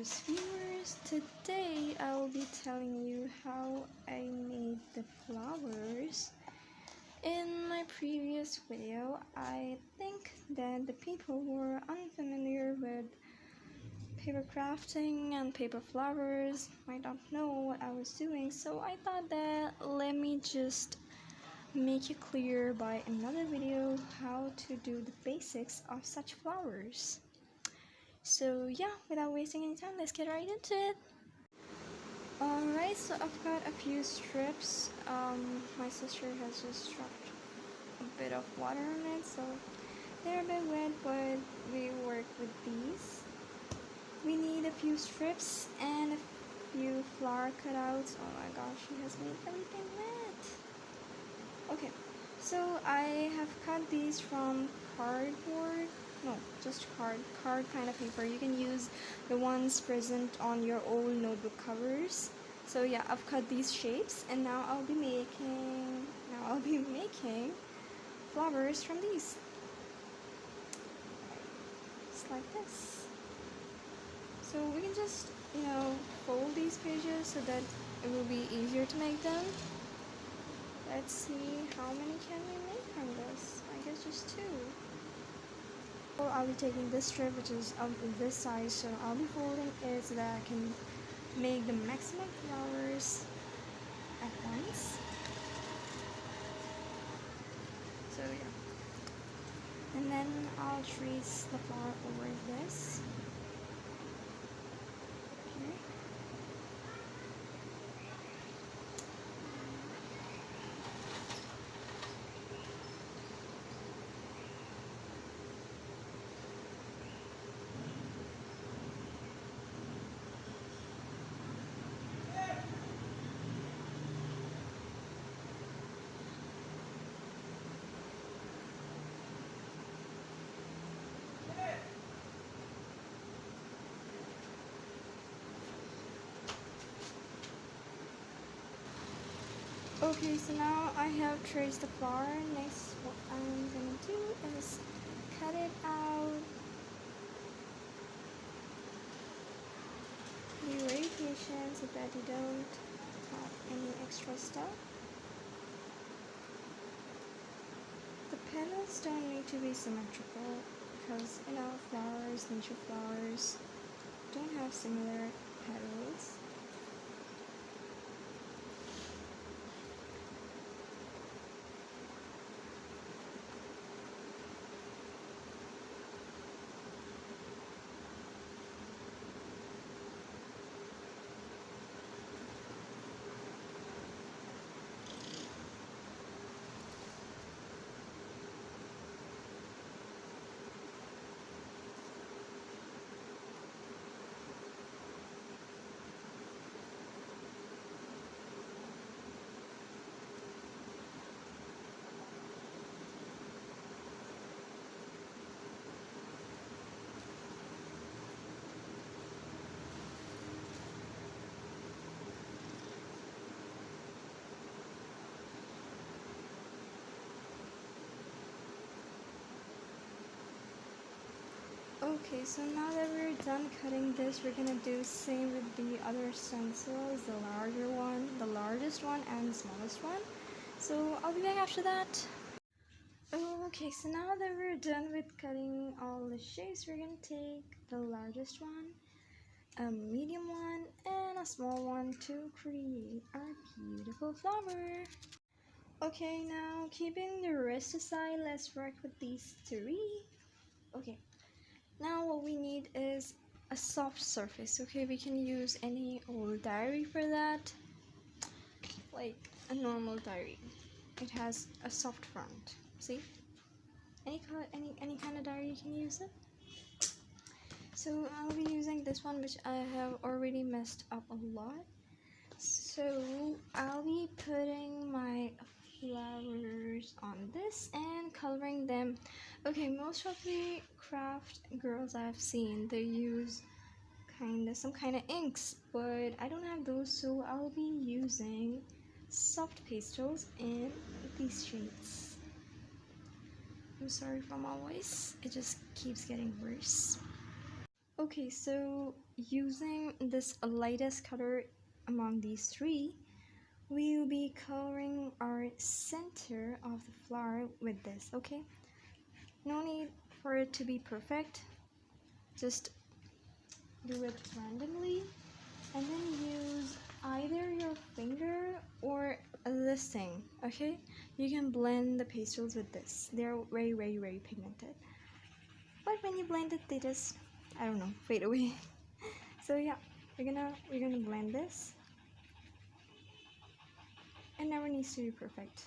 Pastels viewers, today I will be telling you how I made the flowers. In my previous video, I think that the people who are unfamiliar with paper crafting and paper flowers might not know what I was doing, so I thought that let me just make it clear by another video how to do the basics of such flowers. So yeah, without wasting any time, let's get right into it. Alright, so I've got a few strips. My sister has just dropped a bit of water on it, so they're a bit wet, but we work with these. We need a few strips and a few flower cutouts. Oh my gosh, she has made everything wet. Okay, so I have cut these from cardboard. No, just card kind of paper. You can use the ones present on your old notebook covers. So yeah, I've cut these shapes, and now I'll be making flowers from these. Just like this. So we can just, fold these pages so that it will be easier to make them. Let's see, how many can we make from this? I guess just 2. I'll be taking this strip, which is of this size, so I'll be folding it so that I can make the maximum flowers at once. So yeah, and then I'll trace the flower over this. Okay, so now I have traced the flower. Next, what I'm gonna do is cut it out. Be very patient so that you don't have any extra stuff. The petals don't need to be symmetrical because flowers, nature flowers, don't have similar petals. Okay, so now that we're done cutting this, we're gonna do the same with the other stencils, the largest one and the smallest one. So I'll be back after that. Okay, so now that we're done with cutting all the shapes, we're gonna take the largest one, a medium one, and a small one to create our beautiful flower. Okay, now keeping the rest aside, let's work with these 3. Okay. Now what we need is a soft surface. Okay, we can use any old diary for that, like a normal diary. It has a soft front. See, any kind of diary you can use it. So I'll be using this one, which I have already messed up a lot. So I'll be putting my flowers on this and coloring them. Okay, most of the craft girls I've seen, they use some kind of inks, but I don't have those, so I'll be using soft pastels in these shades. I'm sorry for my voice, it just keeps getting worse. Okay, so using this lightest color among these three, we will be coloring our center of the flower with this, okay? No need for it to be perfect, just do it randomly and then use either your finger or this thing, okay? You can blend the pastels with this. They're very, very, very pigmented. But when you blend it, they just, I don't know, fade away. So yeah, we're gonna blend this. It never needs to be perfect.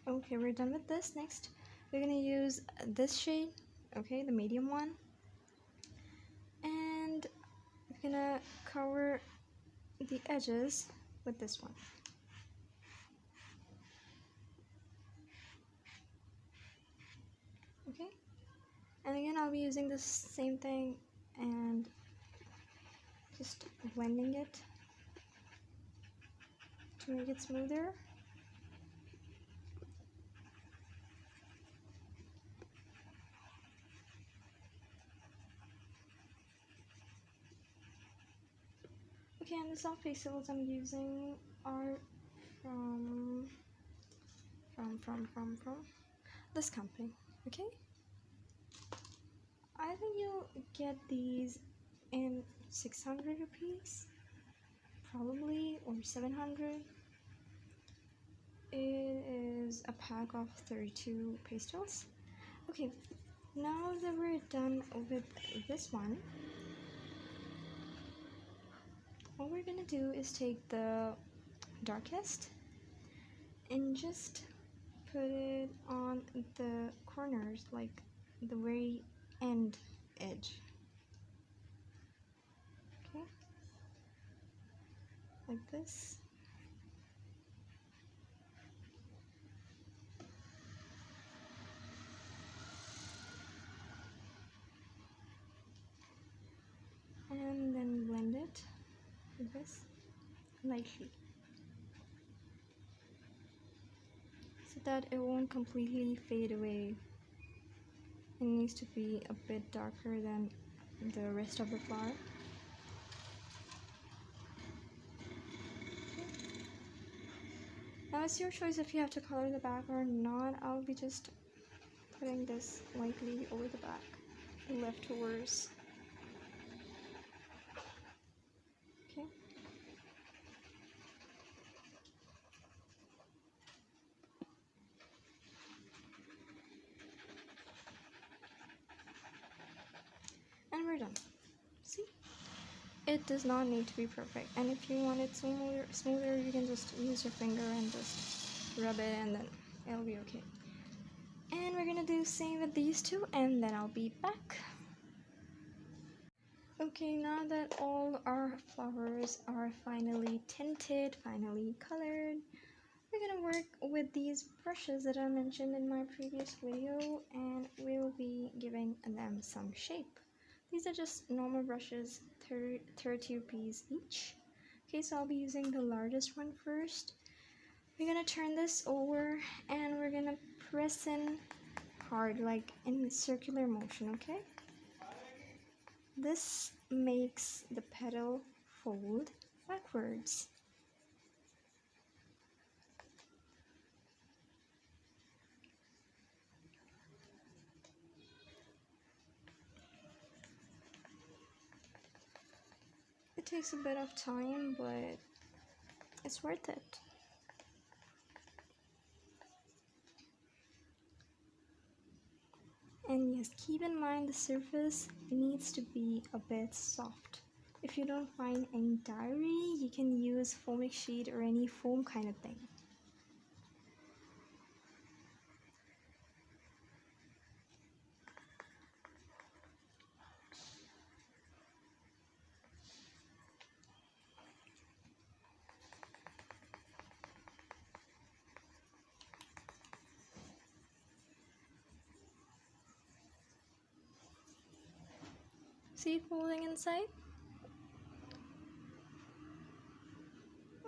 Okay, we're done with this. Next, we're gonna use this shade, okay, the medium one. And we're gonna cover the edges with this one. Okay, and again I'll be using the same thing and just blending it to make it smoother. Okay, and the soft pastels I'm using are from this company, okay? I think you'll get these in 600 rupees probably, or 700. It is a pack of 32 pastels. Okay, now that we're done with this one, what we're gonna do is take the darkest and just put it on the corners, like the very end edge. Okay, like this. And then blend it like this lightly so that it won't completely fade away. It needs to be a bit darker than the rest of the flower. Now it's your choice if you have to color the back or not. I'll be just putting this lightly over the back, leftovers. Okay. And we're done. See? It does not need to be perfect. And if you want it smoother, you can just use your finger and just rub it and then it'll be okay. And we're gonna do the same with these two and then I'll be back. Okay, now that all our flowers are finally tinted, finally colored, we're gonna work with these brushes that I mentioned in my previous video and we'll be giving them some shape. These are just normal brushes, 30 rupees each. Okay, so I'll be using the largest one first. We're gonna turn this over and we're gonna press in hard, like in circular motion, okay? This makes the petal fold backwards. It takes a bit of time, but it's worth it. And yes, keep in mind the surface needs to be a bit soft. If you don't find any dyery, you can use foamic sheet or any foam kind of thing. See it folding inside?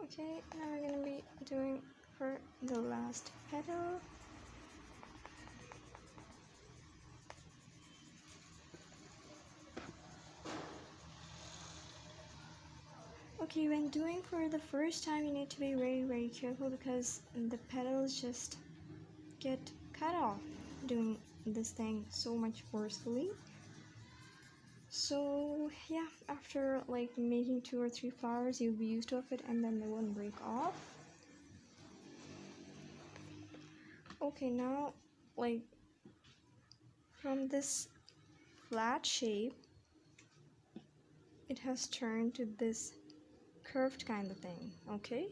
Okay, now we're gonna be doing for the last petal. Okay, when doing for the first time, you need to be very careful because the petals just get cut off doing this thing so much forcefully. So yeah, after like making 2 or 3 flowers, you'll be used to it and then they won't break off. Okay, now like from this flat shape, it has turned to this curved kind of thing. Okay,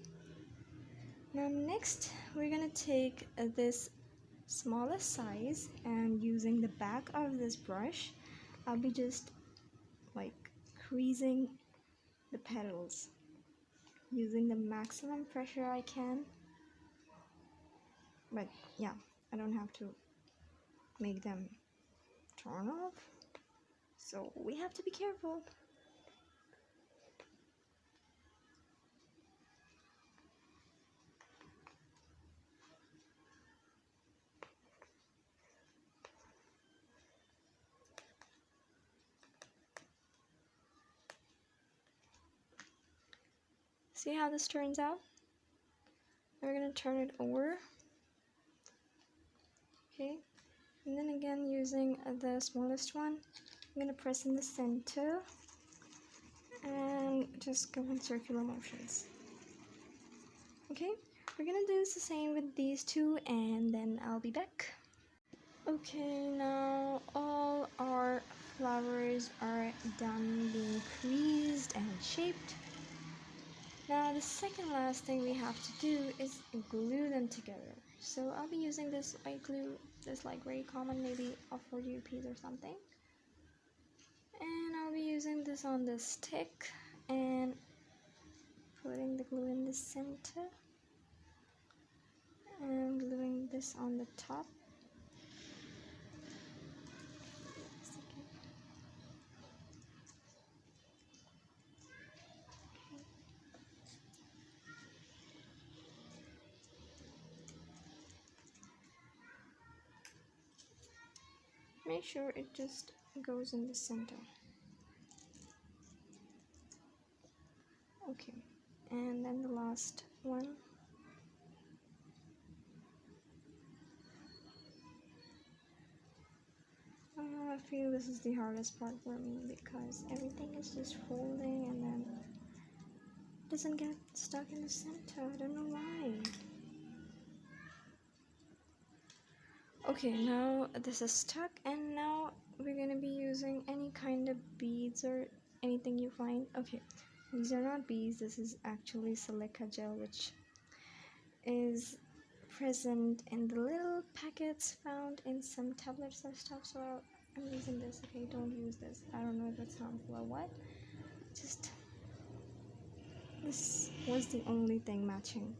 now next we're gonna take this smallest size, and using the back of this brush, I'll be just like creasing the petals using the maximum pressure I can. But yeah, I don't have to make them torn off, so we have to be careful. See how this turns out? We're gonna turn it over. Okay, and then again using the smallest one, I'm gonna press in the center and just go in circular motions. Okay, we're gonna do the same with these two and then I'll be back. Okay, now all our flowers are done being creased and shaped. Now the second last thing we have to do is glue them together. So I'll be using this white glue, this like very common, maybe of 40 rupees or something. And I'll be using this on the stick and putting the glue in the center and gluing this on the top. Make sure it just goes in the center. Okay, and then the last one. I feel this is the hardest part for me because everything is just folding and then doesn't get stuck in the center. I don't know why. Okay, now this is stuck, and now we're gonna be using any kind of beads or anything you find. Okay, these are not beads, this is actually silica gel, which is present in the little packets found in some tablets or stuff. So I'm using this. Okay, don't use this. I don't know if it's harmful or what. Just this was the only thing matching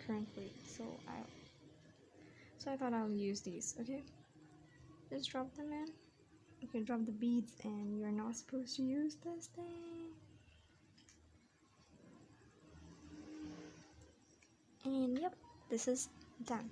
currently, so I thought I'll use these. Okay, just drop them in. You can drop the beads, and you're not supposed to use this thing. And yep, this is done.